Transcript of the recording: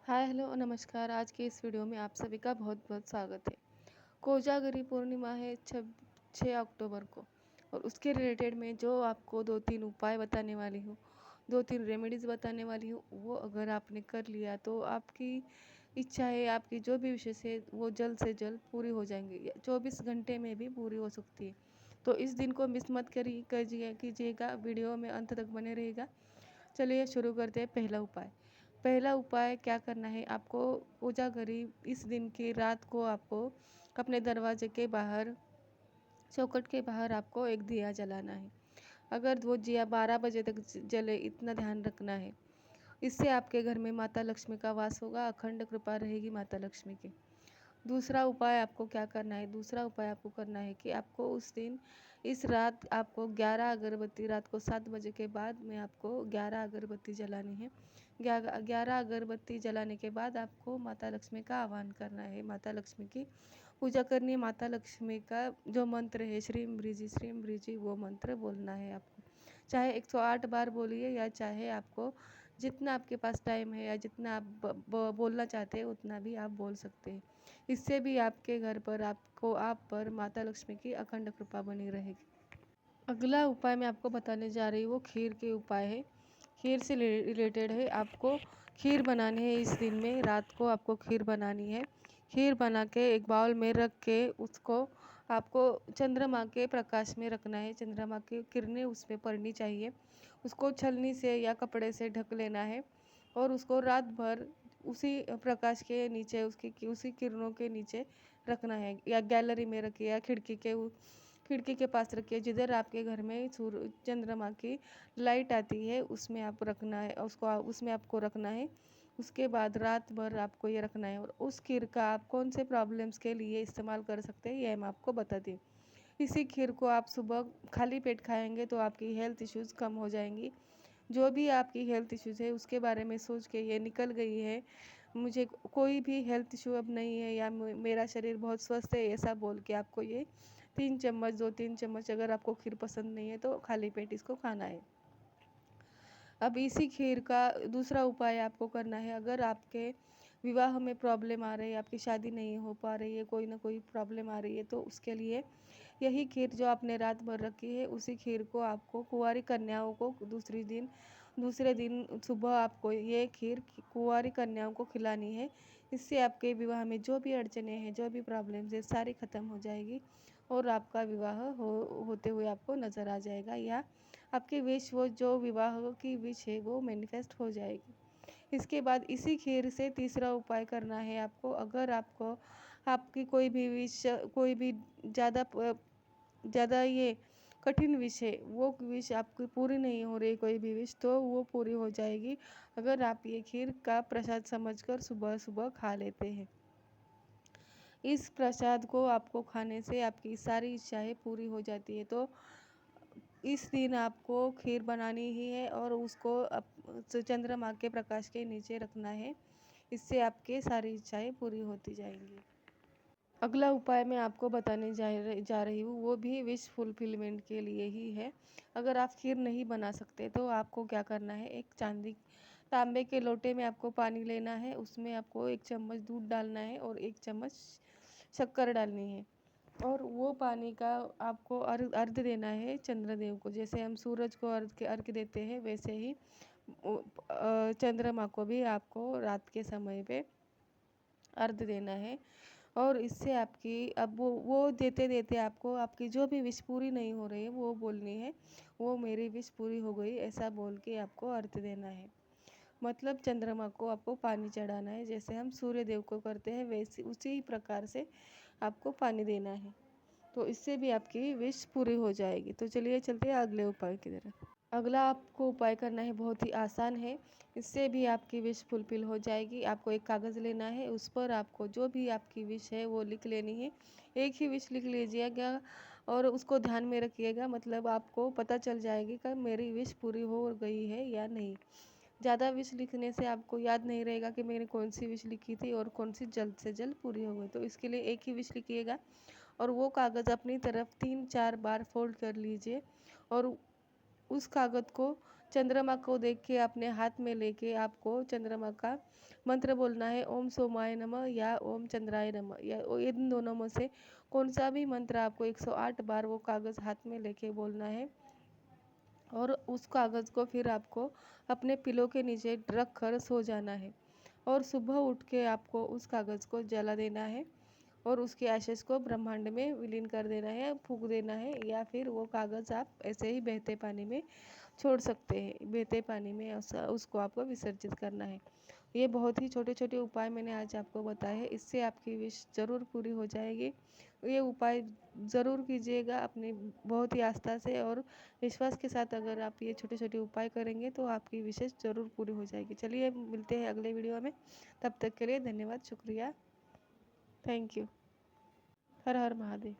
Hi hello नमस्कार। आज के इस वीडियो में आप सभी का बहुत बहुत स्वागत है। कोजागरी पूर्णिमा है 6 अक्टूबर को, और उसके रिलेटेड में जो आपको 2-3 उपाय बताने वाली हूँ, 2-3 रेमेडीज़ बताने वाली हूँ, वो अगर आपने कर लिया तो आपकी इच्छा है, आपकी जो भी विशेष है वो जल्द से जल्द पूरी हो जाएंगी या 24 घंटे में भी पूरी हो सकती है। तो इस दिन को मिस मत कीजिएगा, वीडियो में अंत तक बने रहेगा। चलिए शुरू करते हैं। पहला उपाय क्या करना है आपको। पूजा करी इस दिन की रात को आपको अपने दरवाजे के बाहर, चौखट के बाहर आपको एक दिया जलाना है। अगर वो दिया 12 बजे तक जले, इतना ध्यान रखना है। इससे आपके घर में माता लक्ष्मी का वास होगा, अखंड कृपा रहेगी माता लक्ष्मी की। दूसरा उपाय आपको क्या करना है, दूसरा उपाय आपको करना है कि आपको उस दिन इस रात आपको 11 अगरबत्ती, रात को 7 बजे के बाद में आपको 11 अगरबत्ती जलानी है। 11 अगरबत्ती जलाने के बाद आपको माता लक्ष्मी का आह्वान करना है, माता लक्ष्मी की पूजा करनी है। माता लक्ष्मी का जो मंत्र है श्रीम ब्रीजी, वो मंत्र बोलना है आपको। चाहे 108 बार बोलिए, या चाहे आपको जितना आपके पास टाइम है या जितना आप बोलना चाहते हैं उतना भी आप बोल सकते हैं। इससे भी आपके घर पर आप पर माता लक्ष्मी की अखंड कृपा बनी रहेगी। अगला उपाय मैं आपको बताने जा रही हूँ, वो खीर के उपाय है। खीर से रिलेटेड है। आपको खीर बनानी है इस दिन में, रात को आपको खीर बनानी है। खीर बना के एक बाउल में रख के उसको आपको चंद्रमा के प्रकाश में रखना है। चंद्रमा की किरणें उसमें पड़नी चाहिए। उसको छलनी से या कपड़े से ढक लेना है और उसको रात भर उसी प्रकाश के नीचे, उसी किरणों के नीचे रखना है, या गैलरी में रखिए या खिड़की के पास रखिए। जिधर आपके घर में सूर्य चंद्रमा की लाइट आती है उसमें आप रखना है, उसमें आपको रखना है। उसके बाद रात भर आपको ये रखना है। और उस खीर का आप कौन से प्रॉब्लम्स के लिए इस्तेमाल कर सकते हैं, यह मैं आपको बता दी। इसी खीर को आप सुबह खाली पेट खाएंगे तो आपकी हेल्थ इश्यूज़ कम हो जाएंगी। जो भी आपकी हेल्थ इश्यूज़ है उसके बारे में सोच के ये निकल गई है, मुझे कोई भी हेल्थ इशू अब नहीं है, या मेरा शरीर बहुत स्वस्थ है, ऐसा बोल के आपको ये 3 चम्मच, 2-3 चम्मच, अगर आपको खीर पसंद नहीं है तो खाली पेट इसको खाना है। अब इसी खीर का दूसरा उपाय आपको करना है। अगर आपके विवाह में प्रॉब्लम आ रही है, आपकी शादी नहीं हो पा रही है, कोई ना कोई प्रॉब्लम आ रही है, तो उसके लिए यही खीर जो आपने रात भर रखी है, उसी खीर को आपको कुंवारी कन्याओं को दूसरे दिन सुबह आपको ये खीर कुंवारी कन्याओं को खिलानी है। इससे आपके विवाह में जो भी अड़चने हैं, जो भी प्रॉब्लम्स है, सारी ख़त्म हो जाएगी और आपका विवाह होते हुए आपको नज़र आ जाएगा, या आपकी विश, वो जो विवाह की विश है वो मैनिफेस्ट हो जाएगी। इसके बाद इसी खीर से तीसरा उपाय करना है आपको। अगर आपको आपकी कोई भी विश, कोई भी ज़्यादा ज़्यादा ये कठिन विश है, वो विश आपकी पूरी नहीं हो रही, कोई भी विश, तो वो पूरी हो जाएगी अगर आप ये खीर का प्रसाद समझकर सुबह सुबह खा लेते हैं। इस प्रसाद को आपको खाने से आपकी सारी इच्छाएं पूरी हो जाती है। तो इस दिन आपको खीर बनानी ही है और उसको चंद्रमा के प्रकाश के नीचे रखना है। इससे आपके सारी इच्छाएं पूरी होती जाएंगी। अगला उपाय मैं आपको बताने जा रही हूँ, वो भी विश फुलफिलमेंट के लिए ही है। अगर आप खीर नहीं बना सकते तो आपको क्या करना है, एक तांबे के लोटे में आपको पानी लेना है। उसमें आपको 1 चम्मच दूध डालना है और 1 चम्मच शक्कर डालनी है। और वो पानी का आपको अर्घ देना है चंद्रदेव को। जैसे हम सूरज को अर्घ देते हैं, वैसे ही चंद्रमा को भी आपको रात के समय पे अर्घ देना है। और इससे आपकी अब वो देते देते आपको आपकी जो भी विश पूरी नहीं हो रही है वो बोलनी है, वो मेरी विश पूरी हो गई, ऐसा बोल के आपको अर्घ देना है। मतलब चंद्रमा को आपको पानी चढ़ाना है। जैसे हम सूर्य देव को करते हैं वैसे उसी प्रकार से आपको पानी देना है। तो इससे भी आपकी विश पूरी हो जाएगी। तो चलिए चलते हैं अगले उपाय की तरफ। अगला आपको उपाय करना है, बहुत ही आसान है, इससे भी आपकी विश फुलफिल हो जाएगी। आपको एक कागज़ लेना है, उस पर आपको जो भी आपकी विश है वो लिख लेनी है। एक ही विश लिख लीजिएगा और उसको ध्यान में रखिएगा, मतलब आपको पता चल जाएगी कि मेरी विश पूरी हो गई है या नहीं। ज़्यादा विश लिखने से आपको याद नहीं रहेगा कि मैंने कौन सी विश लिखी थी और कौन सी जल्द से जल्द पूरी हो गई। तो इसके लिए एक ही विश लिखिएगा और वो कागज़ अपनी तरफ 3-4 बार फोल्ड कर लीजिए और उस कागज़ को चंद्रमा को देख के अपने हाथ में लेके आपको चंद्रमा का मंत्र बोलना है, ओम सोमाय नमः या ओम चंद्राय नमः, या इन दोनों में से कौन सा भी मंत्र आपको 108 बार वो कागज़ हाथ में लेके बोलना है। और उस कागज़ को फिर आपको अपने पिलो के नीचे रख कर सो जाना है। और सुबह उठ के आपको उस कागज़ को जला देना है और उसके एशेज़ को ब्रह्मांड में विलीन कर देना है, फूँक देना है, या फिर वो कागज़ आप ऐसे ही बहते पानी में छोड़ सकते हैं। बहते पानी में उसको आपको विसर्जित करना है। ये बहुत ही छोटे छोटे उपाय मैंने आज आपको बताए हैं, इससे आपकी विश ज़रूर पूरी हो जाएगी। ये उपाय ज़रूर कीजिएगा अपनी बहुत ही आस्था से और विश्वास के साथ। अगर आप ये छोटे छोटे उपाय करेंगे तो आपकी विशेष ज़रूर पूरी हो जाएगी। चलिए मिलते हैं अगले वीडियो में, तब तक के लिए धन्यवाद, शुक्रिया, thank you. Her her Mahadev.